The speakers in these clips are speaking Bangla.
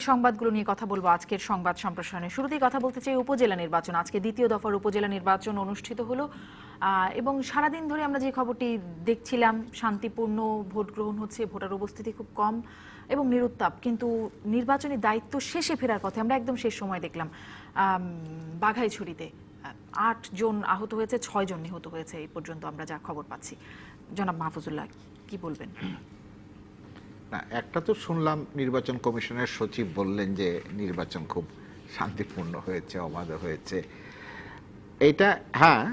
সংবাদগুলো নিয়ে কথা বলবো আজকের সংবাদ সম্প্রসারণে। শুরুতেই কথা বলতে চাই উপজেলা নির্বাচন। আজকে দ্বিতীয় দফার উপজেলা নির্বাচন অনুষ্ঠিত হলো এবং সারাদিন ধরে আমরা যে খবরটি দেখছিলাম, শান্তিপূর্ণ ভোট গ্রহণ হচ্ছে, ভোটার উপস্থিতি খুব কম এবং নিরুত্তাপ। কিন্তু নির্বাচনী দায়িত্ব শেষে ফেরার পথে আমরা একদম শেষ সময় দেখলাম বাঘাইছড়িতে ৮ জন আহত হয়েছে, 6 জন নিহত হয়েছে এই পর্যন্ত আমরা যা খবর পাচ্ছি। জনাব মাহফুজুল্লাহ, কি বলবেন? না, একটা তো শুনলাম নির্বাচন কমিশনের সচিব বললেন যে নির্বাচন খুব শান্তিপূর্ণ হয়েছে, অবাধ হয়েছে। এইটা হ্যাঁ,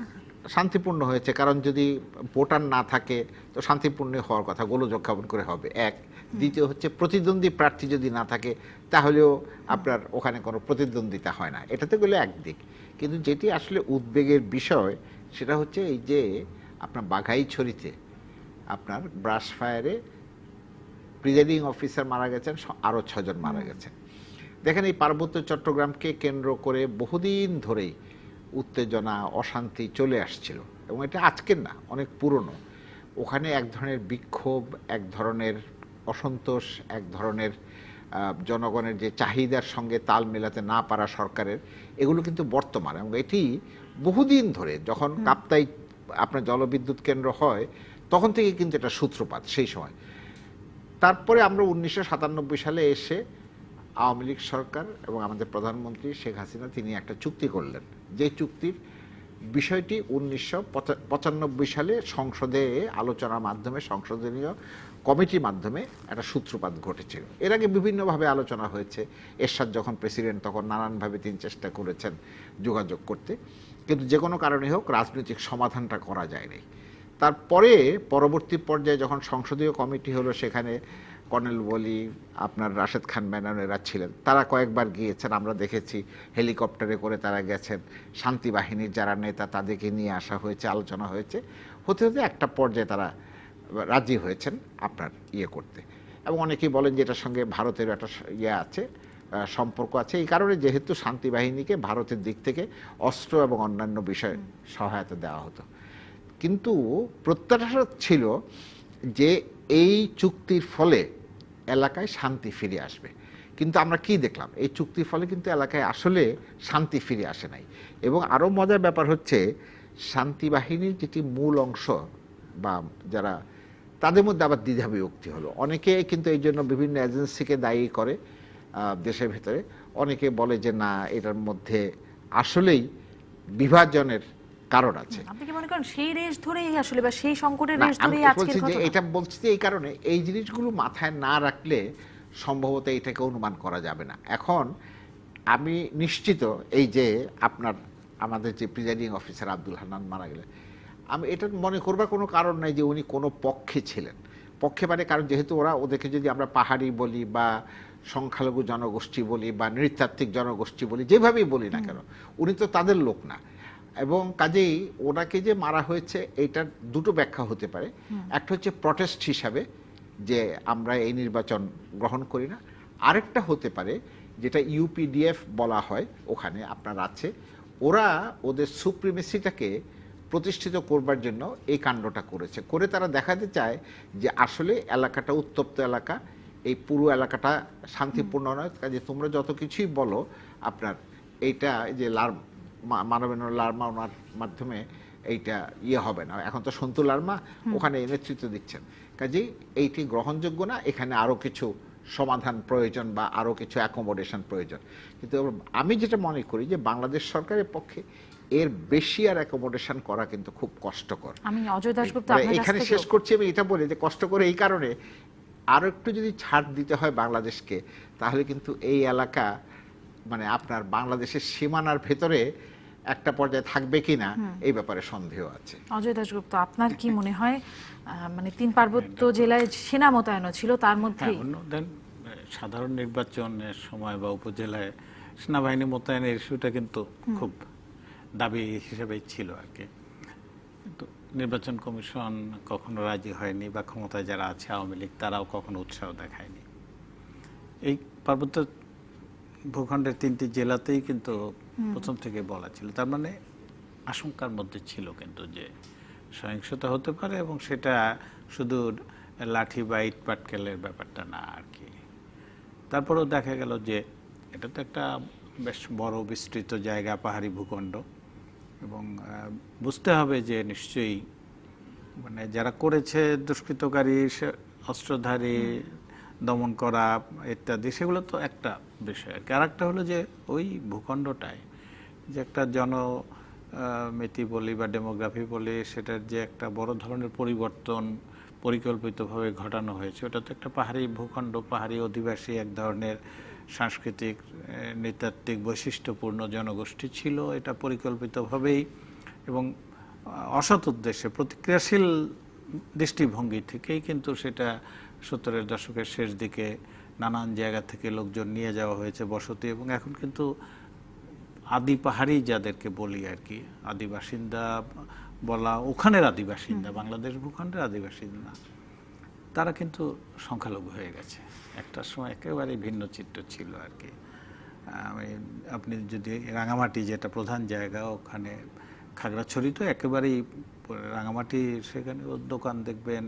শান্তিপূর্ণ হয়েছে, কারণ যদি ভোটার না থাকে তো শান্তিপূর্ণ হওয়ার কথা, গোলযোগ খাবন করে হবে এক। দ্বিতীয় হচ্ছে প্রতিদ্বন্দ্বী প্রার্থী যদি না থাকে তাহলেও আপনার ওখানে কোনো প্রতিদ্বন্দ্বিতা হয় না। এটাতে গেলে একদিক, কিন্তু যেটি আসলে উদ্বেগের বিষয় সেটা হচ্ছে এই যে আপনার বাঘাইছড়িতে আপনার ব্রাশ ফায়ারে প্রিজাইডিং অফিসার মারা গেছেন, আরও 6 জন মারা গেছেন। দেখেন, এই পার্বত্য চট্টগ্রামকে কেন্দ্র করে বহুদিন ধরেই উত্তেজনা, অশান্তি চলে আসছিল, এবং এটা আজকের না, অনেক পুরনো। ওখানে এক ধরনের বিক্ষোভ, এক ধরনের অসন্তোষ, এক ধরনের জনগণের যে চাহিদার সঙ্গে তাল মেলাতে না পারা সরকারের, এগুলো কিন্তু বর্তমান, এবং এটি বহুদিন ধরে যখন কাপ্তাই আপনার জলবিদ্যুৎ কেন্দ্র হয় তখন থেকে কিন্তু এটা সূত্রপাত সেই সময়। তারপরে আমরা 1997 সালে এসে আওয়ামী লীগ সরকার এবং আমাদের প্রধানমন্ত্রী শেখ হাসিনা তিনি একটা চুক্তি করলেন, যে চুক্তির বিষয়টি 1995 সালে সংসদে আলোচনার মাধ্যমে, সংসদীয় কমিটির মাধ্যমে একটা সূত্রপাত ঘটেছিল। এর আগে বিভিন্নভাবে আলোচনা হয়েছে। এরশাদ যখন প্রেসিডেন্ট তখন নানানভাবে তিনি চেষ্টা করেছেন যোগাযোগ করতে, কিন্তু যে কোনো কারণে হোক রাজনৈতিক সমাধানটা করা যায়নি। তারপরে পরবর্তী পর্যায়ে যখন সংসদীয় কমিটি হলো, সেখানে কর্নেল ওলি, আপনার রাশেদ খান মেনন এরা ছিলেন, তারা কয়েকবার গিয়েছেন, আমরা দেখেছি হেলিকপ্টারে করে তারা গেছেন। শান্তি বাহিনীর যারা নেতা তাদেরকে নিয়ে আসা হয়েছে, আলোচনা হয়েছে, হতে হতে একটা পর্যায়ে তারা রাজি হয়েছেন আপনার করতে। এবং অনেকেই বলেন যে এটার সঙ্গে ভারতের একটা আছে, সম্পর্ক আছে, এই কারণে যেহেতু শান্তি বাহিনীকে ভারতের দিক থেকে অস্ত্র এবং অন্যান্য বিষয়ে সহায়তা দেওয়া হতো। কিন্তু প্রত্যাশা ছিল যে এই চুক্তির ফলে এলাকায় শান্তি ফিরে আসবে, কিন্তু আমরা কি দেখলাম, এই চুক্তির ফলে কিন্তু এলাকায় আসলে শান্তি ফিরে আসে নাই। এবং আরও মজার ব্যাপার হচ্ছে, শান্তি বাহিনীর যেটি মূল অংশ বা যারা, তাদের মধ্যে আবার দ্বিধা বিভক্তি হলো। অনেকে কিন্তু এই জন্য বিভিন্ন এজেন্সিকে দায়ী করে দেশের ভেতরে, অনেকে বলে যে না, এটার মধ্যে আসলেই বিভাজনের কারণ আছে। আপনি কি মনে করেন সেই রেশ ধরেই আসলে, বা সেই সংকটের রেশ ধরেই আজকের ঘটনা? এটা বলছি যে এই কারণে এই জিনিসগুলো মাথায় না রাখলে সম্ভবত এটাকে অনুমান করা যাবে না। এখন আমি নিশ্চিত এই যে আপনার আমাদের যে প্রিজাইডিং অফিসার আব্দুল হান্নান মারা গেলেন, আমি এটা মনে করবার কোনো কারণ নাই যে উনি কোনো পক্ষে ছিলেন। পক্ষে মানে, কারণ যেহেতু ওদেরকে যদি আমরা পাহাড়ি বলি বা সংখ্যালঘু জনগোষ্ঠী বলি বা নৃতাত্ত্বিক জনগোষ্ঠী বলি, যেভাবেই বলি না কেন, উনি তো তাদের লোক না। এবং কাজেই ওনাকে যে মারা হয়েছে এইটার দুটো ব্যাখ্যা হতে পারে। একটা হচ্ছে প্রটেস্ট হিসাবে যে আমরা এই নির্বাচন গ্রহণ করি না, আরেকটা হতে পারে যেটা ইউপিডিএফ বলা হয়, ওখানে আপনার আছে, ওরা ওদের সুপ্রিমেসিটাকে প্রতিষ্ঠিত করবার জন্য এই কাণ্ডটা করেছে, করে তারা দেখাতে চায় যে আসলে এলাকাটা উত্তপ্ত এলাকা, এই পুরো এলাকাটা শান্তিপূর্ণ নয়, কাজে তোমরা যত কিছুই বলো আপনার এইটা যে মানবেন্দ্র লারমা ওনার মাধ্যমে এইটা হবে না। এখন তো সন্তু লারমা ওখানে নেতৃত্ব দিচ্ছেন, কাজেই এইটি গ্রহণযোগ্য না, এখানে আরও কিছু সমাধান প্রয়োজন বা আরও কিছু অ্যাকোমোডেশন প্রয়োজন। কিন্তু আমি যেটা মনে করি যে বাংলাদেশ সরকারের পক্ষে এর বেশি আর অ্যাকোমোডেশন করা কিন্তু খুব কষ্টকর। আমি অজয় দাশগুপ্ত এখানে শেষ করছি, আমি এটা বলি যে কষ্ট করে এই কারণে, আরও একটু যদি ছাড় দিতে হয় বাংলাদেশকে, তাহলে কিন্তু এই এলাকা মানে আপনার বাংলাদেশের সীমানার ভেতরে একটা পর্যায়ে থাকবে কিনা এই ব্যাপারে সন্দেহ আছে। অজয় দাশগুপ্ত, আপনার কি মনে হয়, মানে 3 পার্বত্য জেলায় সেনা মোতায়েন ছিল, তার মধ্যে সাধারণ নির্বাচনের সময় বা উপজেলায় সেনাবাহিনী মোতায়েনের ইস্যুটা কিন্তু খুব দাবি হিসেবেই ছিল আর কি। কিন্তু নির্বাচন কমিশন কখনো রাজি হয়নি, বা ক্ষমতায় যারা আছে আওয়ামী লীগ তারাও কখনো উৎসাহ দেখায়নি। এই পার্বত্য ভূখণ্ডের 3টি জেলাতেই কিন্তু প্রথম থেকে বলা ছিল, তার মানে আশঙ্কার মধ্যে ছিল কিন্তু যে সহিংসতা হতে পারে, এবং সেটা শুধু লাঠি বা ইট পাটকেলের ব্যাপারটা না আর কি। তারপরেও দেখা গেল যে এটা তো একটা বেশ বড় বিস্তৃত জায়গা, পাহাড়ি ভূখণ্ড, এবং বুঝতে হবে যে নিশ্চয়ই মানে যারা করেছে দুষ্কৃতকারী, অস্ত্রধারী দমন করা ইত্যাদি, সেগুলো তো একটা বিষয়। আর একটা হলো যে ওই ভূখণ্ডটায় যে একটা জনমিতি বলি বা ডেমোগ্রাফি বলি, সেটার যে একটা বড় ধরনের পরিবর্তন পরিকল্পিতভাবে ঘটানো হয়েছে, ওটা তো একটা পাহাড়ি ভূখণ্ড, পাহাড়ি অধিবাসী এক ধরনের সাংস্কৃতিক নৃতাত্ত্বিক বৈশিষ্ট্যপূর্ণ জনগোষ্ঠী ছিল। এটা পরিকল্পিতভাবেই এবং অসৎ উদ্দেশ্যে প্রতিক্রিয়াশীল দৃষ্টিভঙ্গি থেকেই কিন্তু সেটা 70-এর দশকের শেষ দিকে নানান জায়গা থেকে লোকজন নিয়ে যাওয়া হয়েছে বসতি, এবং এখন কিন্তু আদি পাহাড়ি যাদেরকে বলি আর কি, আদি বাসিন্দা বলা, ওখানের আদি বাসিন্দা, বাংলাদেশ ভূখণ্ডের আদি বাসিন্দা, তারা কিন্তু সংখ্যালঘু হয়ে গেছে। একটা সময় একেবারে ভিন্ন চিত্র ছিল আর কি। আপনি যদি রাঙামাটি, যেটা প্রধান জায়গা, ওখানে খাগড়াছড়ি তো একেবারেই রাঙামাটি, সেখানে দোকান দেখবেন,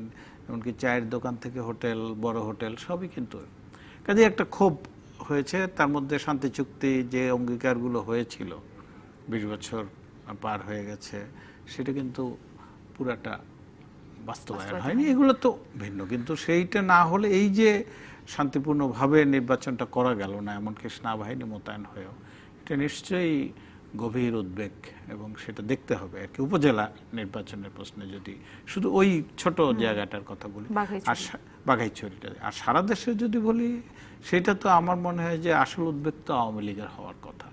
এমনকি চায়ের দোকান থেকে হোটেল, বড় হোটেল, সবই কিন্তু। কাজে একটা ক্ষোভ হয়েছে। তার মধ্যে শান্তি চুক্তি যে অঙ্গীকারগুলো হয়েছিল, 20 বছর পার হয়ে গেছে, সেটা কিন্তু পুরাটা বাস্তবায়ন হয়নি। এগুলো তো ভিন্ন, কিন্তু সেইটা না হলে এই যে শান্তিপূর্ণভাবে নির্বাচনটা করা গেল না, এমনকি সেনাবাহিনী মোতায়েন হয়েও, এটা নিশ্চয়ই গভীর উদ্বেগ, এবং সেটা দেখতে হবে আর কি। উপজেলা নির্বাচনের প্রশ্নে যদি শুধু ওই ছোট জায়গাটার কথা বলি, আর বাঘাইছড়িটা, আর সারা দেশে যদি বলি, সেটা তো আমার মনে হয় যে আসল উদ্বেগ তো আওয়ামী লীগের হওয়ার কথা।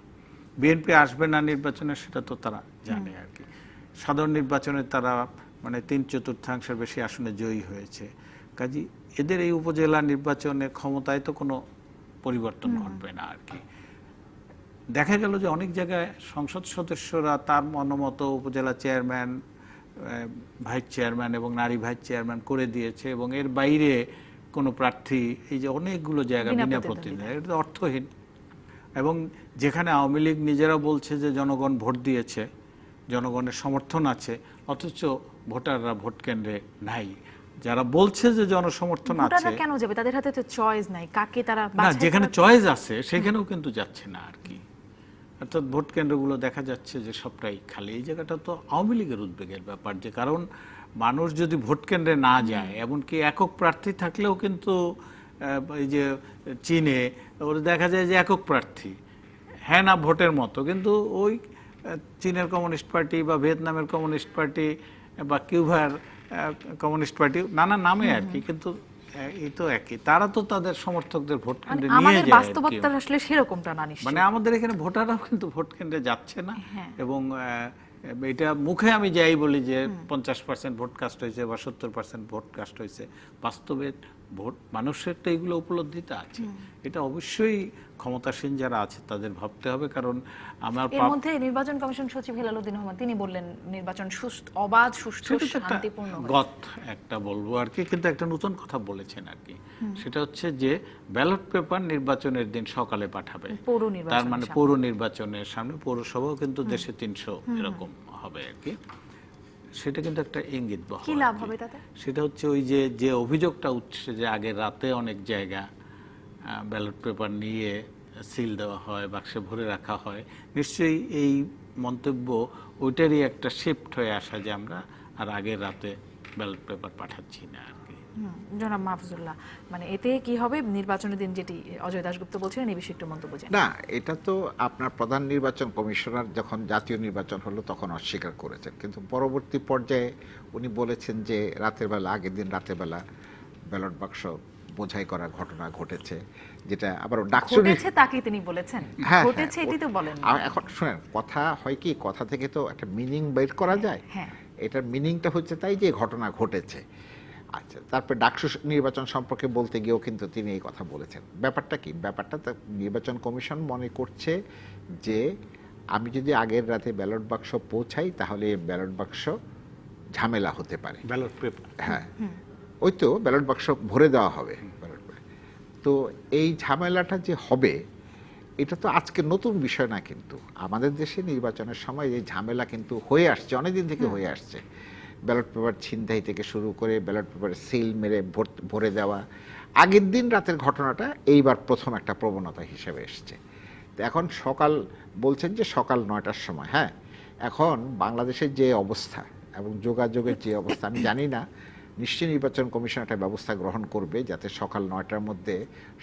বিএনপি আসবে না নির্বাচনে, সেটা তো তারা জানে আর কি। সাধারণ নির্বাচনে তারা মানে 3/4 বেশি আসনে জয়ী হয়েছে। কাজী এদের এই উপজেলা নির্বাচনের ক্ষমতায় তো কোনো পরিবর্তন ঘটবে না আর কি। দেখা গেল যে অনেক জায়গায় সংসদ সদস্যরা তার মনোমতো উপজেলা চেয়ারম্যান, ভাইস চেয়ারম্যান এবং নারী ভাইস চেয়ারম্যান করে দিয়েছে, এবং এর বাইরে কোনো প্রার্থী, এই যে অনেকগুলো জায়গা বিনা প্রতিদ্বন্দ্বিতা, এটা তো অর্থহীন। এবং যেখানে আওয়ামী লীগ নিজেরা বলছে যে জনগণ ভোট দিয়েছে, জনগণের সমর্থন আছে, অথচ ভোটাররা ভোট কেন্দ্রে নাই। যারা বলছে যে জনসমর্থন আছে, কেন যাবে? তাদের হাতে তো চয়েস নাই, কাকে তারা না, যেখানে চয়েস আছে সেখানেও কিন্তু যাচ্ছে না আর কি। অর্থাৎ ভোট কেন্দ্রগুলো দেখা যাচ্ছে যে সবটাই খালি। এই জায়গাটা তো আওয়ামী লীগের উদ্বেগের ব্যাপার, যে কারণ মানুষ যদি ভোট কেন্দ্রে না যায়, এমনকি একক প্রার্থী থাকলেও কিন্তু এই যে চীনে ওরা দেখা যায় যে একক প্রার্থী, হ্যাঁ না ভোটের মতো, কিন্তু ওই চীনের কমিউনিস্ট পার্টি বা ভিয়েতনামের কমিউনিস্ট পার্টি বা কিউবার কমিউনিস্ট পার্টি, নানা নামে আর কি, কিন্তু এই তো একই। তারা তো তাদের সমর্থকদের ভোট কেন্দ্রে নিয়ে যায়। বাস্তবতা আসলে সেরকমটা না নিশ্চয়ই। মানে আমাদের এখানে ভোটাররাও কিন্তু ভোট কেন্দ্রে যাচ্ছে না, এবং এটা মুখে আমি যাই বলি যে 50% ভোট কাস্ট হয়েছে বা 70% ভোট কাস্ট হয়েছে, বাস্তবে ভোট মানুষের তো এগুলো উপলব্ধিতা আছে। এটা অবশ্যই ক্ষমতাসীন যারা আছে তাদের ভাবতে হবে, কারণ আমার এর মধ্যে নির্বাচন কমিশন সচিব হেলালুদ্দিন আহমদ তিনি বললেন নির্বাচন অবাধ, সুষ্ঠু, শান্তিপূর্ণ একটা বলবো আর কি, কিন্তু একটা নতুন কথা বলেছেন আর কি। সেটা হচ্ছে যে ব্যালট পেপার নির্বাচনের দিন সকালে পাঠাবে, তার মানে পৌর নির্বাচনের সামনে, পৌরসভাও কিন্তু দেশে 300 এরকম হবে আর কি। সেটা কিন্তু একটা ইঙ্গিত বহ। কি লাভ হবে তাতে? সেটা হচ্ছে ওই যে অভিযোগটা উঠছে যে আগের রাতে অনেক জায়গা ব্যালট পেপার নিয়ে সিল দেওয়া হয়, বাক্সে ভরে রাখা হয়, নিশ্চয়ই এই মন্তব্য ওইটারই একটা শিফট হয়ে আসা, যে আমরা আর আগের রাতে ব্যালট পেপার পাঠাচ্ছি না আর কি। জনাব মাহফুজুল্লাহ, মানে এতে কি হবে? নির্বাচনের দিন যেটি অজয় দাশগুপ্ত বলছিলেন, এই বিষয়ে একটু মন্তব্য জানান। না, এটা তো আপনার প্রধান নির্বাচন কমিশনার যখন জাতীয় নির্বাচন হলো তখন অস্বীকার করেছেন, কিন্তু পরবর্তী পর্যায়ে উনি বলেছেন যে রাতের বেলা, আগের দিন রাতের বেলা ব্যালট বাক্স বোঝাই করার ঘটনা ঘটেছে, যেটা আবার ঘটেছে তাকে তিনি বলেছেন, ঘটেছে এটি তো বলেন। এখন শুনেন, কথা হয় কি, কথা থেকে তো একটা মিনিং বের করা যায়। এটার মিনিংটা হচ্ছে তাই যে ঘটনা ঘটেছে। আচ্ছা, তারপর ডাকসু নির্বাচন সম্পর্কে বলতে গিয়েও কিন্তু তিনি এই কথা বলেছেন। ব্যাপারটা কি? ব্যাপারটা নির্বাচন কমিশন মনে করছে যে আমি যদি আগের রাতে ব্যালট বাক্স পৌঁছাই তাহলে ব্যালট বাক্স ঝামেলা হতে পারে, ব্যালট পেপার, হ্যাঁ ওই তো ব্যালট বাক্স ভরে দেওয়া হবে। তো এই ঝামেলাটা যে হবে, এটা তো আজকে নতুন বিষয় না, কিন্তু আমাদের দেশে নির্বাচনের সময় এই ঝামেলা কিন্তু হয়ে আসছে, অনেকদিন থেকে হয়ে আসছে। ব্যালট পেপার ছিনতাই থেকে শুরু করে ব্যালট পেপারে সিল মেরে ভরে দেওয়া, আগের দিন রাতের ঘটনাটা এইবার প্রথম একটা প্রবণতা হিসেবে এসছে। তো এখন সকাল বলছেন যে সকাল 9টার সময়, হ্যাঁ, এখন বাংলাদেশের যে অবস্থা এবং যোগাযোগের যে অবস্থা, আমি জানি না, নিশ্চয়ই নির্বাচন কমিশন একটা ব্যবস্থা গ্রহণ করবে যাতে সকাল 9টার মধ্যে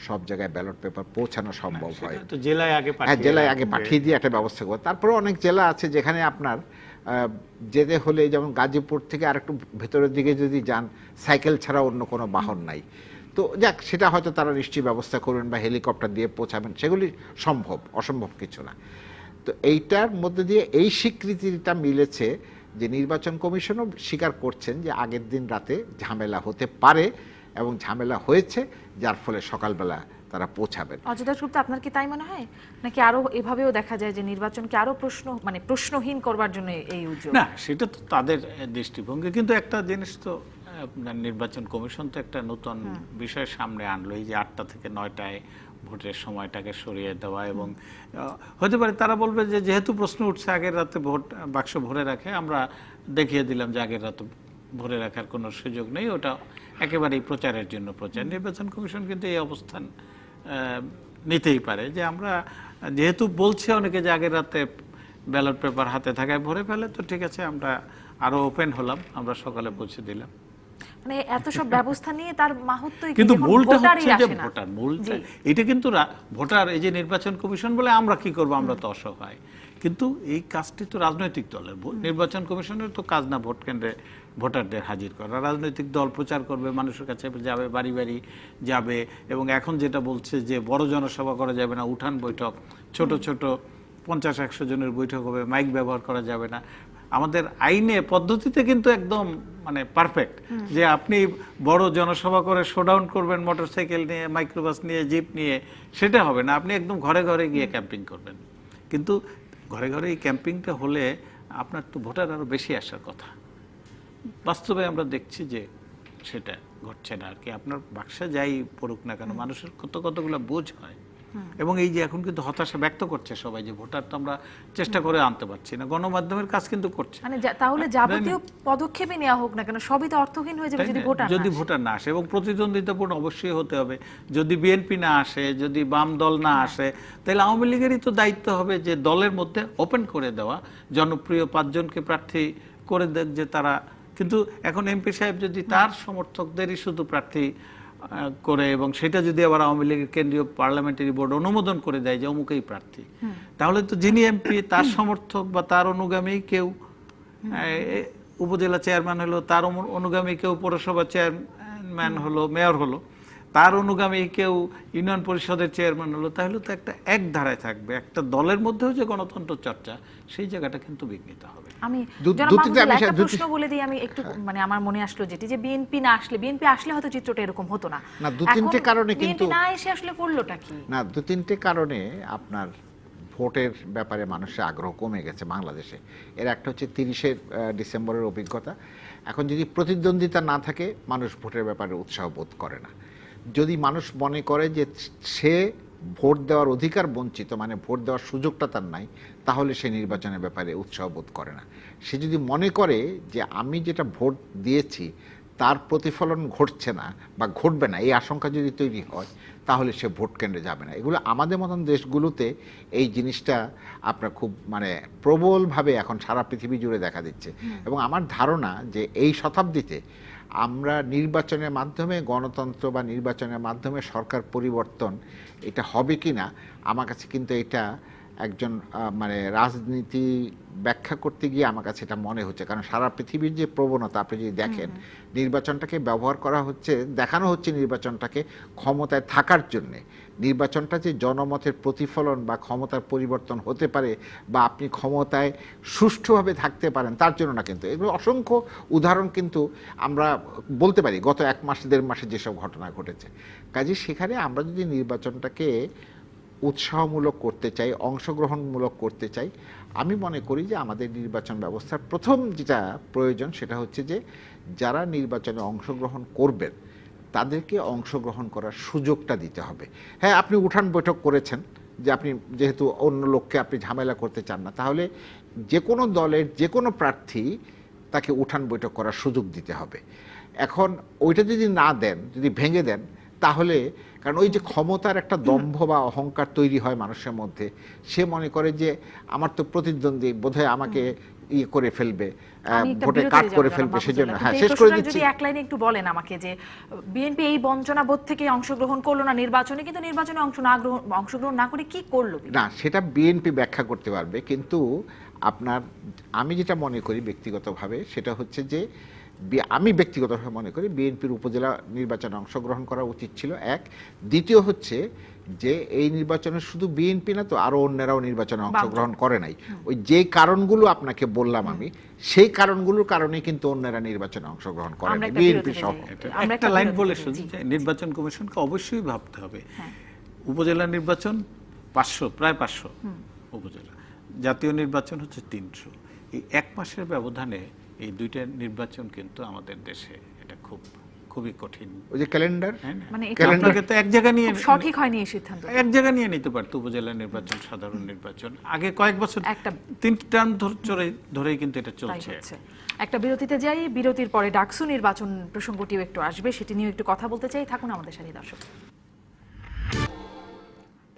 সব জায়গায় ব্যালট পেপার পৌঁছানো সম্ভব হয়। তো জেলায় আগে হ্যাঁ, জেলায় আগে পাঠিয়ে দিয়ে একটা ব্যবস্থা করবে। তারপরে অনেক জেলা আছে যেখানে আপনার যেতে হলে, যেমন গাজীপুর থেকে আর একটু ভেতরের দিকে যদি যান, সাইকেল ছাড়া অন্য কোনো বাহন নাই। তো যাক, সেটা হয়তো তারা নিশ্চয়ই ব্যবস্থা করবেন বা হেলিকপ্টার দিয়ে পৌঁছাবেন, সেগুলি সম্ভব, অসম্ভব কিছু না। তো এইটার মধ্যে দিয়ে এই স্বীকৃতিটা মিলেছে যে নির্বাচন কমিশনও স্বীকার করছেন যে আগের দিন রাতে ঝামেলা হতে পারে এবং ঝামেলা হয়েছে, যার ফলে সকালবেলা তারা পৌঁছাবেন। অযোধ্যা গুপ্তা, আপনার কি তাই মনে হয়, নাকি আরো এভাবেও দেখা যায় যে নির্বাচনকে আরো প্রশ্নহীন করবার জন্য এই উদ্যোগ? না, সেটা তো তাদের দৃষ্টিভঙ্গি, কিন্তু একটা জিনিস তো আপনার নির্বাচন কমিশন তো একটা নতুন বিষয় সামনে আনলো, এই যে 8টা থেকে 9টায় ভোটের সময়টাকে সরিয়ে দেওয়া। এবং হতে পারে তারা বলবে যে যেহেতু প্রশ্ন উঠছে আগের রাতে ভোট বাক্স ভরে রাখে, আমরা দেখিয়ে দিলাম যে আগের রাতে ভরে রাখার কোনো সুযোগ নেই, ওটা একেবারেই প্রচারের জন্য প্রচার। নির্বাচন কমিশন কিন্তু এই অবস্থান নিতেই পারে যে আমরা যেহেতু বলছে অনেকে যে আগের রাতে ব্যালট পেপার হাতে থাকায় ভরে ফেলে, তো ঠিক আছে, আমরা আরো ওপেন হলাম, আমরা সকালে পৌঁছে দিলাম। মানে এত সব ব্যবস্থা নিয়ে তার মাহাত্ম্যই কি? কিন্তু যখন মূলটা ভোটারই হচ্ছে যে আসে না। ভোটার, মূলটা এটা কিন্তু ভোটার, এই যে নির্বাচন কমিশন বলে আমরা কি করব, আমরা তো অসহায়, কিন্তু এই কাজটি তো রাজনৈতিক দলের। নির্বাচন কমিশনের তো কাজ না ভোট কেন্দ্রে ভোটারদের হাজির করা। রাজনৈতিক দল প্রচার করবে, মানুষের কাছে যাবে, বাড়ি বাড়ি যাবে। এবং এখন যেটা বলছে যে বড় জনসভা করা যাবে না, উঠান বৈঠক, ছোট ছোট 50-100 জনের বৈঠক হবে, মাইক ব্যবহার করা যাবে না। আমাদের আইনে পদ্ধতিতে কিন্তু একদম মানে পারফেক্ট, যে আপনি বড় জনসভা করে শোডাউন করবেন মোটরসাইকেল নিয়ে, মাইক্রোবাস নিয়ে, জিপ নিয়ে, সেটা হবে না। আপনি একদম ঘরে ঘরে গিয়ে ক্যাম্পিং করবেন। কিন্তু ঘরে ঘরে এই ক্যাম্পিংটা হলে আপনার তো ভোটার আরো বেশি আসার কথা। বাস্তবে আমরা দেখছি যে সেটা ঘটছে না আর কি। আপনার বাক্সা যাই পড়ুক না কেন, মানুষের কতগুলো বোঝ হয়। এবং এই যে এখন কিন্তু হতাশা ব্যক্ত করছে সবাই যে ভোটার তো আমরা চেষ্টা করে আনতে পারছি না, গণমাধ্যমের কাজ কিন্তু করছে। মানে তাহলে যাবতীয় পদক্ষেপই নেওয়া হোক না কেন, সবই তো অর্থহীন হয়ে যাবে যদি ভোটার না আসে। এবং প্রতিদ্বন্দ্বিতাপূর্ণ অবশ্যই হতে হবে। যদি বিএনপি না আসে, যদি বাম দল না আসে, তাহলে আওয়ামী লীগেরই তো দায়িত্ব হবে যে দলের মধ্যে ওপেন করে দেওয়া, জনপ্রিয় 5 জনকে প্রার্থী করে দেখ যে তারা। কিন্তু এখন এমপি সাহেব যদি তার সমর্থকদেরই শুধু প্রার্থী করে, এবং সেটা যদি আবার আওয়ামী লীগের কেন্দ্রীয় পার্লামেন্টারি বোর্ড অনুমোদন করে দেয় যে অমুকেই প্রার্থী, তাহলে তো যিনি এমপি তার সমর্থক বা তার অনুগামী কেউ উপজেলা চেয়ারম্যান হলো, তার অনুগামী কেউ পৌরসভা চেয়ারম্যান হলো, মেয়র হলো, তার অনুগামী কেউ ইউনিয়ন পরিষদের চেয়ারম্যান হলো, তাহলে তো একটা এক ধারায় থাকবে। একটা দলের মধ্যেও যে গণতন্ত্র চর্চা, সেই জায়গাটা কিন্তু বিঘ্নিত হবে। আমি একটা প্রশ্ন বলে দিই, আমি একটু মানে আমার মনে আসলো যেটি, যে বিএনপি আসলে হয়তো চিত্রটা এরকম হতো না। না, 2-3টে কারণে কিন্তু না এসে আসলে করলোটা কি? না, 2-3টে কারণে আপনার ভোটের ব্যাপারে মানুষের আগ্রহ কমে গেছে বাংলাদেশে। এর একটা হচ্ছে 30শে ডিসেম্বরের অভিজ্ঞতা। এখন যদি প্রতিদ্বন্দ্বিতা না থাকে, মানুষ ভোটের ব্যাপারে উৎসাহ বোধ করে না। যদি মানুষ মনে করে যে সে ভোট দেওয়ার অধিকার বঞ্চিত, মানে ভোট দেওয়ার সুযোগটা তার নাই, তাহলে সে নির্বাচনের ব্যাপারে উৎসাহ বোধ করে না। সে যদি মনে করে যে আমি যেটা ভোট দিয়েছি তার প্রতিফলন ঘটছে না বা ঘটবে না, এই আশঙ্কা যদি তৈরি হয়, তাহলে সে ভোট কেন্দ্রে যাবে না। এগুলো আমাদের মতন দেশগুলোতে এই জিনিসটা আপনার খুব মানে প্রবলভাবে এখন সারা পৃথিবী জুড়ে দেখা দিচ্ছে। এবং আমার ধারণা যে এই শতাব্দীতে আমরা নির্বাচনের মাধ্যমে গণতন্ত্র বা নির্বাচনের মাধ্যমে সরকার পরিবর্তন, এটা হবে কি না, আমার কাছে কিন্তু এটা একজন মানে রাজনীতি ব্যাখ্যা করতে গিয়ে আমার কাছে এটা মনে হচ্ছে। কারণ সারা পৃথিবীর যে প্রবণতা, আপনি যদি দেখেন, নির্বাচনটাকে ব্যবহার করা হচ্ছে, দেখানো হচ্ছে নির্বাচনটাকে ক্ষমতায় থাকার জন্যে। নির্বাচনটা যে জনমতের প্রতিফলন বা ক্ষমতার পরিবর্তন হতে পারে বা আপনি ক্ষমতায় সুষ্ঠুভাবে থাকতে পারেন তার জন্য না। কিন্তু এগুলো অসংখ্য উদাহরণ কিন্তু আমরা বলতে পারি গত 1 মাস 1.5 মাসে যেসব ঘটনা ঘটেছে। কাজে সেখানে আমরা যদি নির্বাচনটাকে উৎসাহমূলক করতে চাই, অংশগ্রহণমূলক করতে চাই, আমি মনে করি যে আমাদের নির্বাচন ব্যবস্থার প্রথম যেটা প্রয়োজন সেটা হচ্ছে যে যারা নির্বাচনে অংশগ্রহণ করবেন তাদেরকে অংশগ্রহণ করার সুযোগটা দিতে হবে। হ্যাঁ, আপনি উঠান বৈঠক করেছেন যে আপনি যেহেতু অন্য লোককে আপনি ঝামেলা করতে চান না, তাহলে যে কোনো দলের যে কোনো প্রার্থী তাকে উঠান বৈঠক করার সুযোগ দিতে হবে। এখন ওইটা যদি না দেন, যদি ভেঙে দেন, তাহলে কারণ ওই যে ক্ষমতার একটা দম্ভ বা অহংকার তৈরি হয় মানুষের মধ্যে, সে মনে করে যে আমার তো প্রতিদ্বন্দ্বী বোধহয় আমাকে ইয়ে করে ফেলবে, আমি একটা ভোটে বিরতিতে কাট যাবো করে জনাব ফেলবে, মাহফুজুল্লাহ। সেজন্য কিন্তু হ্যাঁ এই শেষ করে প্রশ্নটা দিচ্ছি। যদি এক লাইনে একটু বলেন আমাকে যে বিএনপি এই বঞ্চনা বোধ থেকে অংশগ্রহণ করলো না নির্বাচনে, কিন্তু নির্বাচনে অংশগ্রহণ না করে কি করলো বিএনপি? না, সেটা বিএনপি ব্যাখ্যা করতে পারবে, কিন্তু আপনার আমি যেটা মনে করি ব্যক্তিগতভাবে সেটা হচ্ছে যে আমি ব্যক্তিগতভাবে মনে করি বিএনপির উপজেলা নির্বাচনে অংশগ্রহণ করা উচিত ছিল, এক। দ্বিতীয় হচ্ছে যে এই নির্বাচনে শুধু বিএনপি না তো আরো অন্যরাও নির্বাচনে অংশগ্রহণ করে নাই। ওই যে কারণগুলো আপনাকে বললাম আমি, সেই কারণগুলোর কারণে কিন্তু অন্যরা নির্বাচনে অংশগ্রহণ করে আমরা নাই, একটা বিএনপি বিরতিতে সহ। যাই। এটা আমরা একটা একটা লাইন বিরতিতে বলে যাই, শুধু জি। যে নির্বাচন কমিশনকে অবশ্যই ভাবতে হবে। হ্যাঁ। উপজেলা নির্বাচন 500, প্রায় 500 উপজেলা, জাতীয় নির্বাচন হচ্ছে 300। এই এক মাসের ব্যবধানে এই দুইটা নির্বাচন কিন্তু আমাদের দেশে এটা খুবই কঠিন। ওই যে ক্যালেন্ডার, হ্যাঁ না? মানে এটা ক্যালেন্ডার আপনাকে তো এক জায়গায় নিয়ে খুব সঠিক হয়নি এই সিদ্ধান্ত। এক জায়গায় নিয়ে নিতে পারতো উপজেলা নির্বাচন, সাধারণ নির্বাচন। আগে কয়েক বছর একটা 3 টার্ম ধরেই কিন্তু এটা তাই চলছে। হচ্ছে। একটা বিরতিতে যাই, বিরতির পরে ডাকসু নির্বাচন প্রসঙ্গটিও একটু আসবে, সেটি নিয়ে একটু কথা বলতে চাই। থাকুন আমাদের সাথে দর্শক।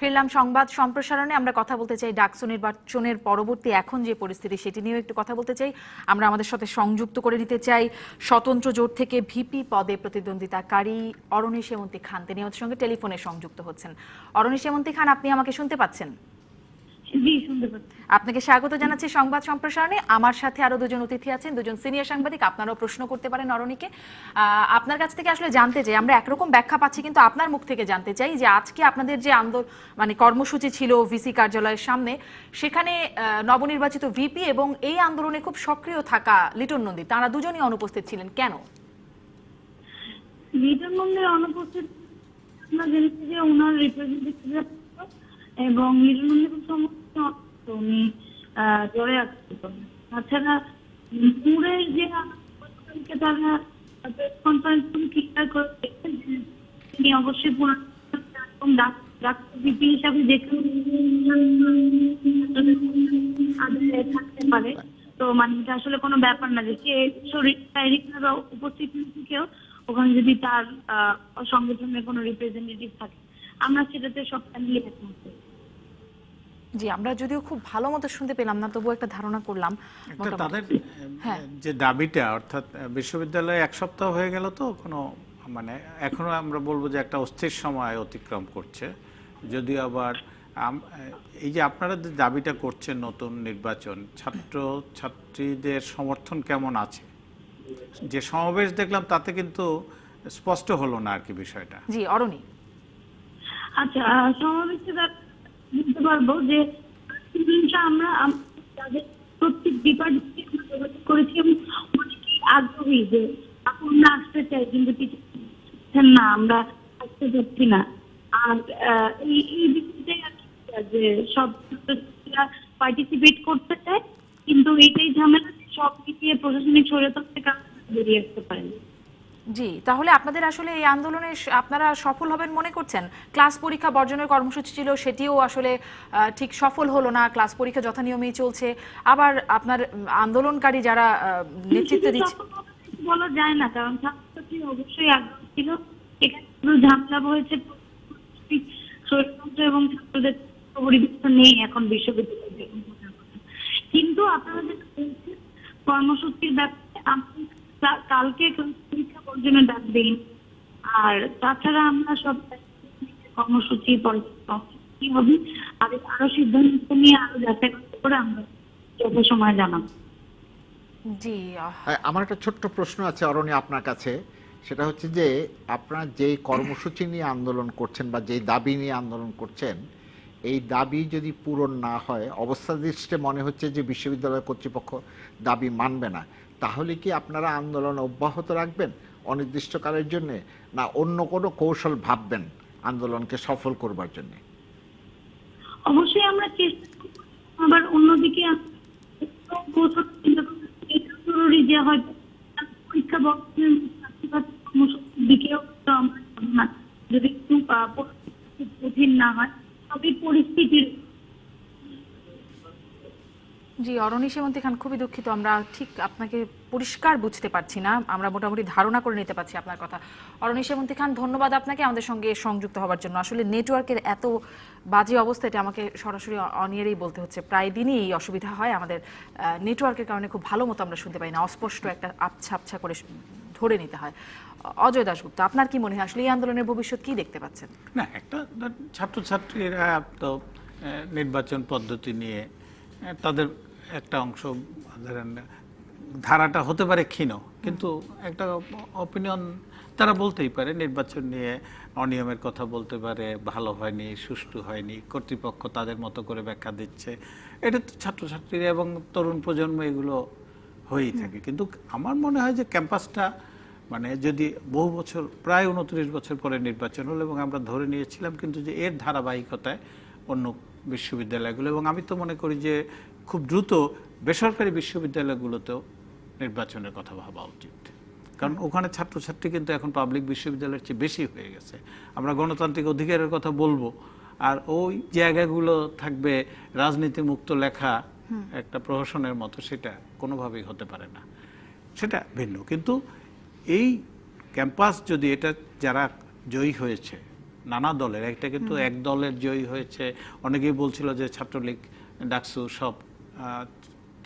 ফিরলাম সংবাদ সম্প্রসারণে। আমরা কথা বলতে চাই ডাকসু নির্বাচনের পরবর্তী এখন যে পরিস্থিতি সেটি নিয়েও একটু কথা বলতে চাই। আমরা আমাদের সাথে সংযুক্ত করে নিতে চাই স্বতন্ত্র জোট থেকে ভিপি পদে প্রতিদ্বন্দ্বিতাকারী অরণি সেমন্তী খান। তিনি আমাদের সঙ্গে টেলিফোনে সংযুক্ত হচ্ছেন। অরণি সেমন্তী খান, আপনি আমাকে শুনতে পাচ্ছেন? জি, শুনতে পাচ্ছি। আপনাকে স্বাগত জানাচ্ছি সংবাদ সম্প্রসারণে। আমার সাথে আরো দুজন অতিথি আছেন, দুজন সিনিয়র সাংবাদিক। আপনারাও প্রশ্ন করতে পারেন অরণিকে। আপনার কাছ থেকে আসলে জানতে চাই, আমরা একরকম ব্যাখ্যা পাচ্ছি, কিন্তু আপনার মুখ থেকে জানতে চাই যে আজকে আপনাদের যে মানে কর্মসূচি ছিল ভিসি কার্যালয়ের সামনে, সেখানে নবনির্বাচিত ভিপি এবং এই আন্দোলনে খুব সক্রিয় থাকা লিটন নন্দী, তারা দুজনই অনুপস্থিত ছিলেন, কেন? লিটন নন্দীর অনুপস্থিত আমরা জেনেছি যে ওনার রিপ্রেজেন্টেটিভ এবং লিটন নন্দীর সমস্ত উনি জয়ে আসছিল। তাছাড়া পুরের যে আন্দোলনকে তারা প্রেস কনফারেন্স ক্লিয়ার করে তিনি অবশ্যই ভিপি হিসাবে যেখানে থাকতে পারে। তো মানে এটা আসলে কোনো ব্যাপার না যে সে শারীরিকভাবে উপস্থিত থেকেও ওখানে যদি তার সংগঠনের কোনো রিপ্রেজেন্টেটিভ থাকে, আমরা সেটাতে সবটা নিয়ে একমত। জি, আমরা যদিও খুব ভালো মতো শুনতে পেলাম না, তবুও একটা ধারণা করলাম। একটা তাদের হ্যাঁ। যে দাবিটা, অর্থাৎ বিশ্ববিদ্যালয়ে 1 সপ্তাহ হয়ে গেল, তো কোনো মানে এখনো আমরা বলবো যে একটা অস্থির সময় অতিক্রম করছে। যদিও আবার এই যে আপনারা যে দাবিটা করছেন নতুন নির্বাচন, ছাত্র ছাত্রীদের সমর্থন কেমন আছে? যে সমাবেশ দেখলাম তাতে কিন্তু স্পষ্ট হলো না আর কি বিষয়টা। জি, অরণি। আচ্ছা, সমাবেশে বলতে পারবো যে আমরা তাদের প্রত্যেক ডিপার্টমেন্টে যোগাযোগ করেছি এবং অনেকেই আগ্রহী যে আমরা আসতে চাই, কিন্তু কিছু না, আমরা আসতে পারছি না। আর এই বিষয়টাই আর কি, যে সব পার্টিসিপেট করতে চায়, কিন্তু এটাই ঝামেলা, সব মিলিয়ে প্রশাসনিক স্বৈরতন্ত্র থেকে বেরিয়ে আসতে পারেন। জি, তাহলে আপনাদের আসলে এই আন্দোলনে আপনারা সফল হবেন মনে করছেন? ক্লাস পরীক্ষা বর্জনের কর্মসূচি ছিল, সেটিও আসলে ঠিক সফল হলো না, ক্লাস পরীক্ষা যথানিয়মেই চলছে। আবার আপনার আন্দোলনকারী যারা নেতৃত্ব দিচ্ছে, বলা যায় না, কারণ ছাত্রছাত্রী অবশ্যই আগ্রহ ছিল। এখানে কোনো ঝামেলা হয়েছে স্বৈরতন্ত্র এবং ছাত্রদের পরিবেশন নেই এখন বিশ্ববিদ্যালয়ে। কিন্তু আপনারা যেটা বলছেন কর্মসূচির ব্যাপারে, আপনি কালকে পরীক্ষা বর্জনের ডাক দিন। আর তাছাড়া আমরা সব কর্মসূচি কি হবে আরো সিদ্ধান্ত নিয়ে আরো যাচাই করে আমরা যথাসময় জানাবো। জি। আমার একটা ছোট্ট প্রশ্ন আছে অরণি আপনার কাছে, সেটা হচ্ছে যে আপনারা যেই কর্মসূচি নিয়ে আন্দোলন করছেন বা যেই দাবি নিয়ে আন্দোলন করছেন, এই দাবি যদি পূরণ না হয়, অবস্থা দৃষ্টে মনে হচ্ছে যে বিশ্ববিদ্যালয় কর্তৃপক্ষ দাবি মানবে না, তাহলে কি আপনারা আন্দোলন অব্যাহত রাখবেন অনির্দিষ্টকালের জন্য, না অন্য কোনো কৌশল ভাববেন আন্দোলনকে সফল করবার জন্য? অবশ্যই আমরা চেষ্টা করব। আবার অন্যদিকে জরুরি যে হয়তো পরীক্ষা দিকেও আমরা যদি একটু কঠিন না হয়, তবে পরিস্থিতির জি, অরণি সেমন্তী খান, খুবই দুঃখিত, আমরা ঠিক আপনাকে পরিষ্কার বুঝতে পারছি না। আমরা মোটামুটি ধারণা করে নিতে পারছি আপনার কথা। অরণি সেমন্তী খান, ধন্যবাদ আপনাকে আমাদের সঙ্গে সংযুক্ত হওয়ার জন্য। আসলে নেটওয়ার্কের এত বাজে অবস্থা, এটা আমাকে সরাসরি অনিয়ারেই বলতে হচ্ছে। প্রায় দিনই এই অসুবিধা হয় আমাদের, নেটওয়ার্কের কারণে খুব ভালো মতো আমরা শুনতে পাই না, অস্পষ্ট একটা আবছা আবছা করে ধরে নিতে হয়। অজয় দাশগুপ্ত, আপনার কি মনে হয় আসলে এই আন্দোলনের ভবিষ্যৎ কি দেখতে পাচ্ছেন? না, একটা ছাত্রছাত্রীরা তো নির্বাচন পদ্ধতি নিয়ে তাদের একটা অংশ, ধরেন ধারাটা হতে পারে ক্ষীণ, কিন্তু একটা অপিনিয়ন তারা বলতেই পারে, নির্বাচন নিয়ে অনিয়মের কথা বলতে পারে, ভালো হয়নি, সুষ্ঠু হয়নি, কর্তৃপক্ষ তাদের মতো করে ব্যাখ্যা দিচ্ছে। এটা তো ছাত্রছাত্রীরা এবং তরুণ প্রজন্ম এগুলো হয়েই থাকে। কিন্তু আমার মনে হয় যে ক্যাম্পাসটা, মানে যদি বহু বছর, প্রায় 29 বছর পরে নির্বাচন হলো এবং আমরা ধরে নিয়েছিলাম, কিন্তু যে এর ধারাবাহিকতায় অন্য বিশ্ববিদ্যালয়গুলো, এবং আমি তো মনে করি যে খুব দ্রুত বেসরকারি বিশ্ববিদ্যালয়গুলোতেও নির্বাচনের কথা ভাবা উচিত। কারণ ওখানে ছাত্রছাত্রী কিন্তু এখন পাবলিক বিশ্ববিদ্যালয়ের চেয়ে বেশি হয়ে গেছে। আমরা গণতান্ত্রিক অধিকারের কথা বলবো, আর ওই জায়গাগুলো থাকবে রাজনীতি মুক্ত লেখা একটা প্রহসনের মতো, সেটা কোনোভাবেই হতে পারে না, সেটা ভিন্ন। কিন্তু এই ক্যাম্পাস যদি, এটা যারা জয়ী হয়েছে নানা দলের, এটা কিন্তু এক দলের জয়ী হয়েছে। অনেকেই বলছিল যে ছাত্রলীগ, ডাকসু সব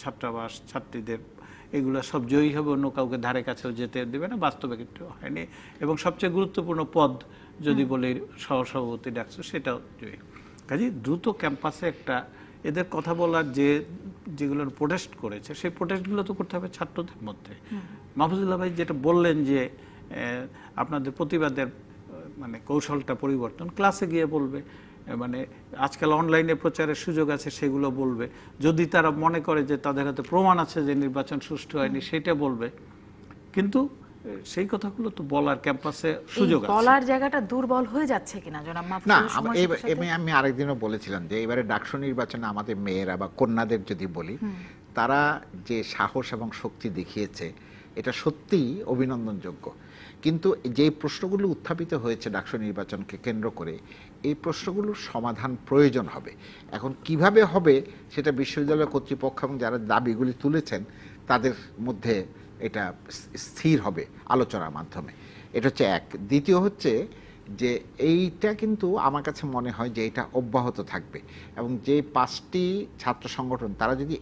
ছাত্রাবাস, ছাত্রীদের এগুলো সব জয়ী হবে, অন্য কাউকে ধারে কাছেও যেতে দেবে না। বাস্তবে কিন্তু হয়নি। এবং সবচেয়ে গুরুত্বপূর্ণ পদ যদি বলি সহসভাপতি ডাকসু, সেটাও জয়ী। কাজে দ্রুত ক্যাম্পাসে একটা এদের কথা বলার যেগুলোর প্রোটেস্ট করেছে, সেই প্রোটেস্টগুলো তো করতে হবে ছাত্রদের মধ্যে। মাহফুজুল্লাহ ভাই যেটা বললেন যে আপনাদের প্রতিবাদের মানে কৌশলটা পরিবর্তন, ক্লাসে গিয়ে বলবে, মানে আজকাল অনলাইনে প্রচারের সুযোগ আছে, সেগুলো বলবে। যদি তারা মনে করে যে তাদের হাতে প্রমাণ আছে যে নির্বাচন সুষ্ঠু হয়নি, সেটা বলবে। কিন্তু সেই কথাগুলো তো বলার ক্যাম্পাসে সুযোগ আছে। বলার জায়গাটা দুর্বল হয়ে যাচ্ছে কিনা জনাব না, মাহফুজুর? আমি আরেকদিনও বলেছিলাম যে এবারে ডাকসু নির্বাচনে আমাদের মেয়েরা বা কন্যাদের যদি বলি, তারা যে সাহস এবং শক্তি দেখিয়েছে, এটা সত্যিই অভিনন্দনযোগ্য। কিন্তু যে প্রশ্নগুলো উত্থাপিত হয়েছে ডাকসু নির্বাচনকে কেন্দ্র করে, এই প্রশ্নগুলোর সমাধান প্রয়োজন হবে। এখন কিভাবে হবে সেটা বিশ্ববিদ্যালয় কর্তৃপক্ষ এবং যারা দাবিগুলি তুলেছেন তাদের মধ্যে এটা স্থির হবে আলোচনার মাধ্যমে। এটা হচ্ছে এক। দ্বিতীয় হচ্ছে যে এইটা কিন্তু আমার কাছে মনে হয় যে এটা অব্যাহত থাকবে, এবং যে 5টি ছাত্র সংগঠন তারা যদি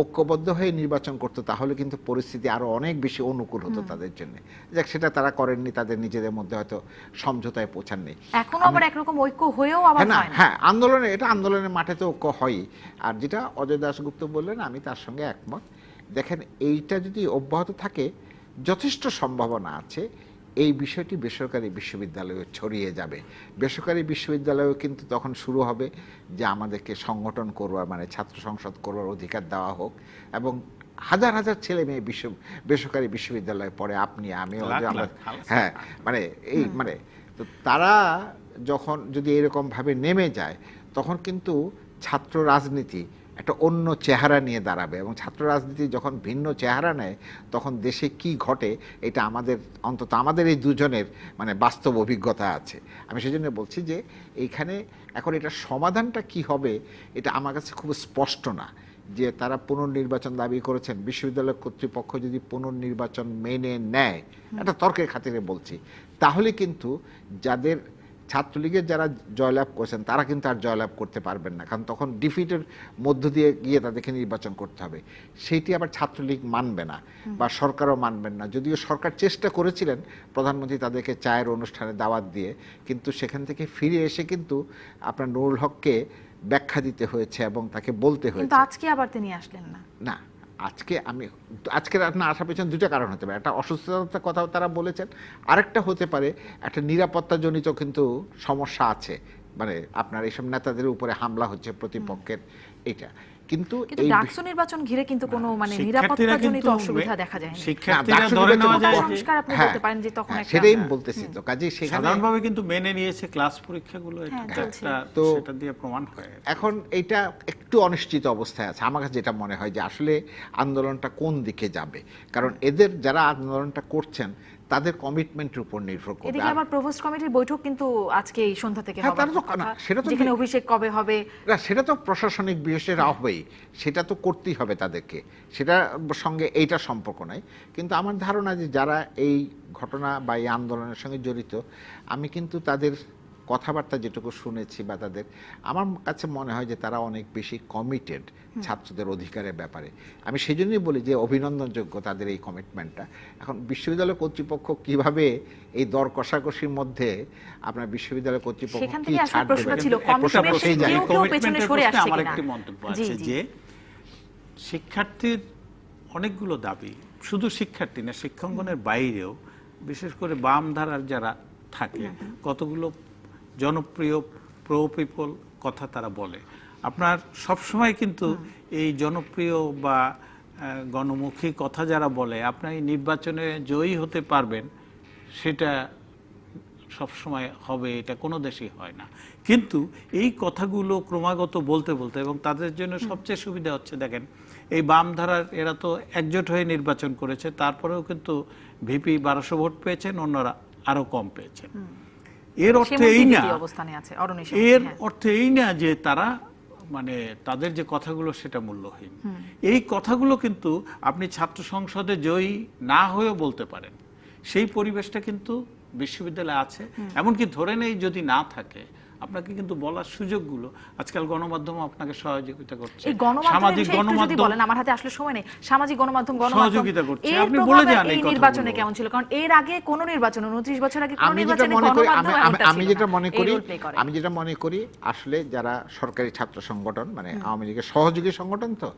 ঐক্যবদ্ধ হয়ে নির্বাচন করতো, তাহলে কিন্তু পরিস্থিতি আরো অনেক বেশি অনুকূল হতো তাদের জন্য। যাক, সেটা তারা করেননি, তাদের নিজেদের মধ্যে হয়তো সমঝোতায় পৌঁছাননি। এখনো আবার একরকম ঐক্য হয়েও আবার হয় না। হ্যাঁ, আন্দোলনের মাঠে তো ঐক্য হয়ই। আর যেটা অজয় দাশগুপ্ত বললেন, আমি তার সঙ্গে একমত। দেখেন, এইটা যদি অব্যাহত থাকে, যথেষ্ট সম্ভাবনা আছে এই বিষয়টি বেসরকারি বিশ্ববিদ্যালয়ে ছড়িয়ে যাবে। বেসরকারি বিশ্ববিদ্যালয়েও কিন্তু তখন শুরু হবে যে আমাদেরকে সংগঠন করবার, মানে ছাত্র সংসদ করবার অধিকার দেওয়া হোক, এবং হাজার হাজার ছেলে মেয়ে বেসরকারি বিশ্ববিদ্যালয়ে পড়ে, আপনি আমিও, হ্যাঁ, মানে এই মানে তো তারা যখন যদি এরকম ভাবে নেমে যায়, তখন কিন্তু ছাত্র রাজনীতি একটা অন্য চেহারা নিয়ে দাঁড়াবে, এবং ছাত্র রাজনীতি যখন ভিন্ন চেহারা নেয়, তখন দেশে কি ঘটে এটা আমাদের, অন্তত আমাদের এই দুজনের মানে বাস্তব অভিজ্ঞতা আছে। আমি সেজন্য বলছি যে এইখানে এখন এটা সমাধানটা কি হবে, এটা আমার কাছে খুব স্পষ্ট না। যে তারা পুনর্নির্বাচন দাবি করেছেন, বিশ্ববিদ্যালয় কর্তৃপক্ষ যদি পুনর্নির্বাচন মেনে নেয়, একটা তর্কের খাতিরে বলছি, তাহলে কিন্তু যাদের ছাত্রলীগের যারা জয়লাভ করেছেন তারা কিন্তু আর জয়লাভ করতে পারবেন না, কারণ তখন ডিফিটের মধ্য দিয়ে গিয়ে তাদেরকে নির্বাচন করতে হবে। সেইটি আবার ছাত্রলীগ মানবে না, বা সরকারও মানবেন না। যদিও সরকার চেষ্টা করেছিলেন, প্রধানমন্ত্রী তাদেরকে চায়ের অনুষ্ঠানে দাওয়াত দিয়ে, কিন্তু সেখান থেকে ফিরে এসে কিন্তু আপনার নুরুল হককে ব্যাখ্যা দিতে হয়েছে এবং তাকে বলতে হয়েছে। কিন্তু আজকে আবার তিনি আসলেন না। না, আজকের না আসার পেছনে দুটো কারণ হতে পারে। একটা অসুস্থতার কথাও তারা বলেছেন, আরেকটা হতে পারে একটা নিরাপত্তাজনিত কিন্তু সমস্যা আছে, মানে আপনার এইসব নেতাদের উপরে হামলা হচ্ছে প্রতিপক্ষের, এটা। কিন্তু এই ডাকসু নির্বাচন ঘিরে কিন্তু কোনো মানে নিরাপত্তাজনিত অসুবিধা দেখা যায় না। শিক্ষার্থীরা ধরে নেওয়া যায় যে সংস্কার আপনি বলতে পারেন যে তখন একটা, সেটাই বলতেছি তো, কাজে সেখানে সাধারণভাবে কিন্তু মেনে নিয়েছে ক্লাস পরীক্ষাগুলো, এটা চলছে। তো সেটা দিয়ে প্রমাণ হয়। এখন এইটা একটু একটু অনিশ্চিত অবস্থায় আছে। আমার কাছে যেটা মনে হয় যে আসলে আন্দোলনটা কোন দিকে যাবে, কারণ এদের যারা আন্দোলনটা করছেন তাদের কমিটমেন্টের উপর নির্ভর করবে। এদিকে আবার প্রভোস্ট কমিটির বৈঠক কিন্তু আজকে এই সন্ধ্যা থেকে হ্যাঁ, হবার তারা তো কথা, না, সেটা তো যেখানে অভিষেক কবে হবে না, সেটা তো প্রশাসনিক বিষয়ের হবেই, সেটা তো করতেই হবে তাদেরকে, সেটার সঙ্গে এইটা সম্পর্ক নাই। কিন্তু আমার ধারণা যে যারা এই ঘটনা বা এই আন্দোলনের সঙ্গে জড়িত, আমি কিন্তু তাদের কথাবার্তা যেটুকু শুনেছি বা তাদের, আমার কাছে মনে হয় যে তারা অনেক বেশি কমিটেড ছাত্রদের অধিকারের ব্যাপারে। আমি সেই জন্যই বলি যে অভিনন্দনযোগ্য তাদের এই কমিটমেন্টটা। এখন বিশ্ববিদ্যালয় কর্তৃপক্ষ কিভাবে এই দর কষাকষির মধ্যে আপনার বিশ্ববিদ্যালয় কর্তৃপক্ষ সেখান কি থেকে আসলে ছাড় প্রশ্ন দেবে, ছিল কমিটমেন্ট সেই জায়গায়। কেউ পেছনে সরে আসছে আমার কিনা। একটি মন্তব্য জি, আছে জি। যে শিক্ষার্থীর অনেকগুলো দাবি, শুধু শিক্ষার্থী না, শিক্ষাঙ্গনের বাইরেও বিশেষ করে বাম ধারার যারা থাকে কতগুলো জনপ্রিয় প্রো পিপল কথা তারা বলে। আপনার সবসময় কিন্তু এই জনপ্রিয় বা গণমুখী কথা যারা বলে আপনার এই নির্বাচনে জয়ী হতে পারবেন সেটা সবসময় হবে, এটা কোনো দেশেই হয় না। কিন্তু এই কথাগুলো ক্রমাগত বলতে বলতে, এবং তাদের জন্য সবচেয়ে সুবিধা হচ্ছে দেখেন এই বাম ধারার এরা তো একজোট হয়ে নির্বাচন করেছে, তারপরেও কিন্তু ভিপি 1200 ভোট পেয়েছেন, অন্যরা আরো কম পেয়েছেন। এর অর্থ এই না, অবস্থানে আছে এর অর্থ এই না যে তারা মানে তাদের যে কথাগুলো সেটা মূল্যহীন। এই কথাগুলো কিন্তু আপনি ছাত্র সংসদে জয়ী না হয়েও বলতে পারেন, সেই পরিবেশটা কিন্তু বিশ্ববিদ্যালয়ে আছে। এমনকি ধরে নেই যদি না থাকে, আপনাকে কিন্তু বলার সুযোগগুলো আজকাল গণমাধ্যম আপনাকে সহযোগিতা করছে, সামাজিক গণমাধ্যম বলেন, আমার হাতে আসলে সময় নেই, সামাজিক গণমাধ্যম সহযোগিতা করছে। এর আপনি বলে যান এই এই নির্বাচনে কথাগুলো কেমন ছিল, কারণ এর আগে কোন নির্বাচন 29 বছর আগে কোন আমি যেটা নির্বাচনে মনে করি, গণমাধ্যম এমনটা আমি ছিল যেটা না। মনে এই করি, রোল প্লে করে। আমি যেটা মনে করি আসলে যারা সরকারি ছাত্র সংগঠন মানে আওয়ামী লীগের সহযোগী সংগঠন তো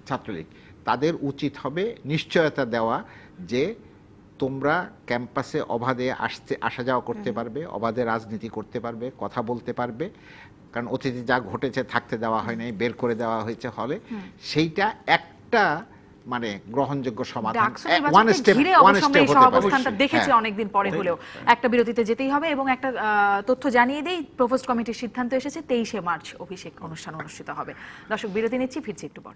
ছাত্রলীগ, তাদের উচিত হবে নিশ্চয়তা দেওয়া যে তোমরা ক্যাম্পাসে অবাধে আসা যাওয়া করতে পারবে, অবাধে রাজনীতি করতে পারবে, কথা বলতে পারবে, কারণ অতীতে যা ঘটেছে থাকতে দেওয়া হয় নাই, বের করে দেওয়া হয়েছে হলে, সেইটা একটা মানে গ্রহণযোগ্য সমাধান, ডাকসু ওয়ান নির্বাচনকে স্টেপ ঘিরে ওয়ান অবশ্য আমরা স্টেপ এই হতে পারে। সহাবস্থানটা দেখেছি হ্যাঁ। অনেকদিন পরে হলেও। একটা বিরতিতে যেতেই হবে এবং একটা তথ্য জানিয়ে দেই, প্রপোজড কমিটির সিদ্ধান্ত এসেছে 23শে মার্চ অভিষেক অনুষ্ঠান অনুষ্ঠিত হবে। দর্শক বিরতি নিচ্ছি, ফিরছি একটু পর।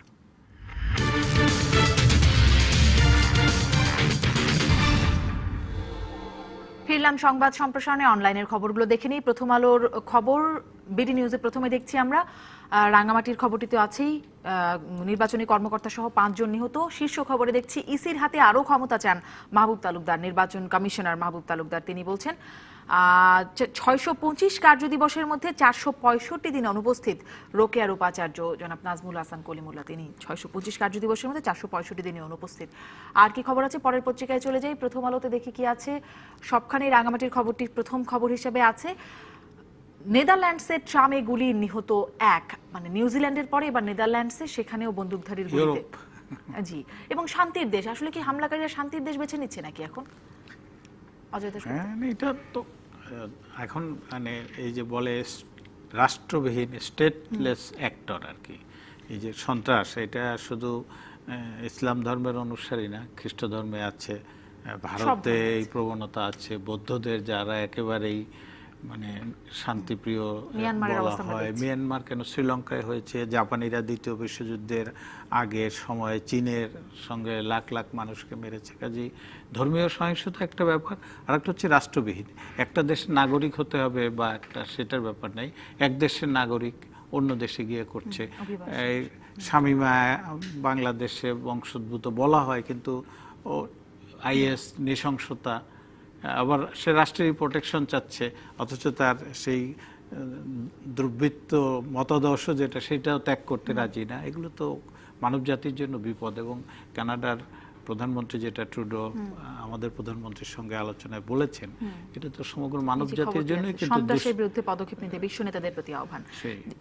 ফিরলাম সংবাদ সম্প্রসারণে। অনলাইনের খবরগুলো দেখে নিই। প্রথম আলোর খবর, বিডি নিউজে প্রথমে দেখছি আমরা রাঙ্গামাটির খবরটিতে আছেই, নির্বাচনী কর্মকর্তা সহ 5 জন নিহত। শীর্ষ খবরে দেখছি ইসির হাতে আরো ক্ষমতা চান মাহবুব তালুকদার, নির্বাচন কমিশনার মাহবুব তালুকদার। তিনি বলছেন 625 কার্যদিবসের মধ্যে 465 দিন অনুপস্থিত রোকেয়ার উপাচার্য জনাব নাজমুল হাসান কলিমুল্লাহ। তিনি 625 কার্যদিবসের মধ্যে 465 দিনে অনুপস্থিত। আর কি খবর আছে পরের পত্রিকায় চলে যাই। প্রথম আলোতে দেখি কি আছে। সবখানে রাঙামাটির খবরটি প্রথম খবর হিসেবে আছে। নেদারল্যান্ডসে ট্রামে গুলি নিহত 1, মানে নিউজিল্যান্ডের পরে এবার নেদারল্যান্ডসে, সেখানেও বন্দুকধারীর গুলিতে। জি, এবং শান্তির দেশ, আসলে কি হামলাকারীরা শান্তির দেশ বেছে নিচ্ছে নাকি এখন? অজয় দাস, হ্যাঁ, এটা তো এখন মানে এই যে বলে রাষ্ট্রবিহীন স্টেটলেস অ্যাক্টর আর কি, এই যে সন্ত্রাস, এটা শুধু ইসলাম ধর্মের অনুসারী না, খ্রিস্ট ধর্মে আছে, ভারতে এই প্রবণতা আছে, বৌদ্ধদের যারা একেবারেই মানে শান্তিপ্রিয় বলা হয়। মিয়ানমার কেন, শ্রীলঙ্কায় হয়েছে, জাপানিরা দ্বিতীয় বিশ্বযুদ্ধের আগের সময়ে চীনের সঙ্গে লাখ লাখ মানুষকে মেরেছে। কাজেই ধর্মীয় সহিংসতা একটা ব্যাপার, আর একটা হচ্ছে রাষ্ট্রবিহীন। একটা দেশের নাগরিক হতে হবে বা একটা সেটার ব্যাপার নাই, এক দেশের নাগরিক অন্য দেশে গিয়ে করছে। এই শামীমা বাংলাদেশে বংশোদ্ভূত বলা হয়, কিন্তু আইএস নৃশংসতা, আবার সে রাষ্ট্রের প্রোটেকশন চাচ্ছে, অথচ তার সেই দুর্বৃত্ত মতাদর্শ যেটা সেটাও ত্যাগ করতে রাজি না। এগুলো তো মানব জাতির জন্য বিপদ। এবং কানাডার প্রধানমন্ত্রী যেটা ট্রুডো আমাদের প্রধানমন্ত্রীর সঙ্গে আলোচনায় বলেছেন, এটা তো সমগ্র মানব জাতির জন্য কিন্তু সন্ত্রাসের বিরুদ্ধে পদক্ষেপ নিতে বিশ্ব নেতাদের প্রতি আহ্বান।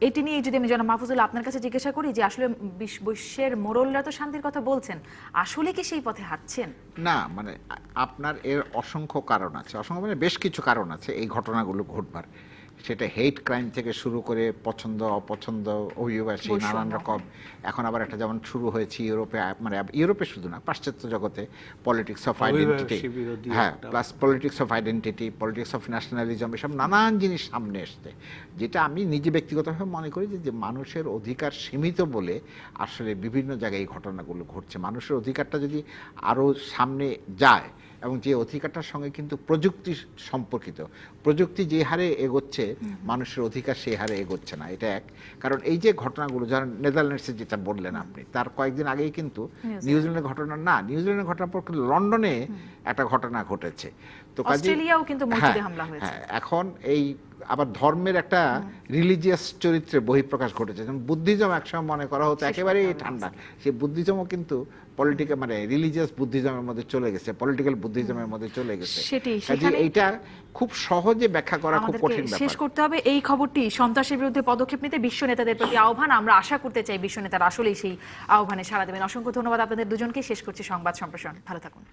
এটি নিয়ে যদি আমি জনাব মাহফুজুল আপনার কাছে জিজ্ঞাসা করি যে আসলে বিশ্বের মোড়লরা তো শান্তির কথা বলছেন, আসলে কি সেই পথে হাঁটছেন? না, মানে আপনার এর অসংখ্য কারণ আছে, অসংখ্য মানে বেশ কিছু কারণ আছে এই ঘটনাগুলো ঘটবার। সেটা হেট ক্রাইম থেকে শুরু করে পছন্দ অপছন্দ অভিবাসী নানান রকম, এখন আবার একটা যেমন শুরু হয়েছে ইউরোপে, মানে ইউরোপে শুধু না পাশ্চাত্য জগতে পলিটিক্স অফ আইডেন্টিটি, হ্যাঁ, plus politics of identity, politics of nationalism, এসব নানান জিনিস সামনে এসছে, যেটা আমি নিজে ব্যক্তিগতভাবে মনে করি যে মানুষের অধিকার সীমিত বলে আসলে বিভিন্ন জায়গায় এই ঘটনাগুলো ঘটছে। মানুষের অধিকারটা যদি আরও সামনে যায়, এবং যে অধিকারটার সঙ্গে কিন্তু প্রযুক্তি সম্পর্কিত, প্রযুক্তি যে হারে এগোচ্ছে মানুষের অধিকার সেই হারে এগোচ্ছে না, এটা এক। কারণ এই যে ঘটনাগুলো, যারা নেদারল্যান্ডসে যেটা বললেন আপনি, তার কয়েকদিন আগেই কিন্তু নিউজিল্যান্ডের ঘটনা না, নিউজিল্যান্ডের ঘটনার পর কিন্তু লন্ডনে একটা ঘটনা ঘটেছে। তো অস্ট্রেলিয়াও কিন্তু মসজিদে হামলা হয়েছে। এখন এই আবার ধর্মের একটা রিলিজিয়াস চরিত্রের বহিঃপ্রকাশ ঘটেছে। যেমন বুদ্ধিজম একসময় মনে করা হতো একেবারেই ঠান্ডা, সেই বুদ্ধিজমও কিন্তু পলিটিক্যাল মানে রিলিজিয়াস বুদ্ধিজমের মধ্যে চলে গেছে, পলিটিক্যাল বুদ্ধিজমের মধ্যে চলে গেছে। এইটা খুব সহজে ব্যাখ্যা করা খুব কঠিন ব্যাপার। শেষ করতে হবে এই খবরটি, সন্ত্রাসের বিরুদ্ধে পদক্ষেপ নিতে বিশ্ব নেতাদের প্রতি আহ্বান। আমরা আশা করতে চাই বিশ্ব নেতারা আসলেই সেই আহ্বানে সাড়া দেবেন। অসংখ্য ধন্যবাদ আপনাদের দুজনকে। শেষ করছি সংবাদ সম্প্রসারণ। ভালো থাকুন।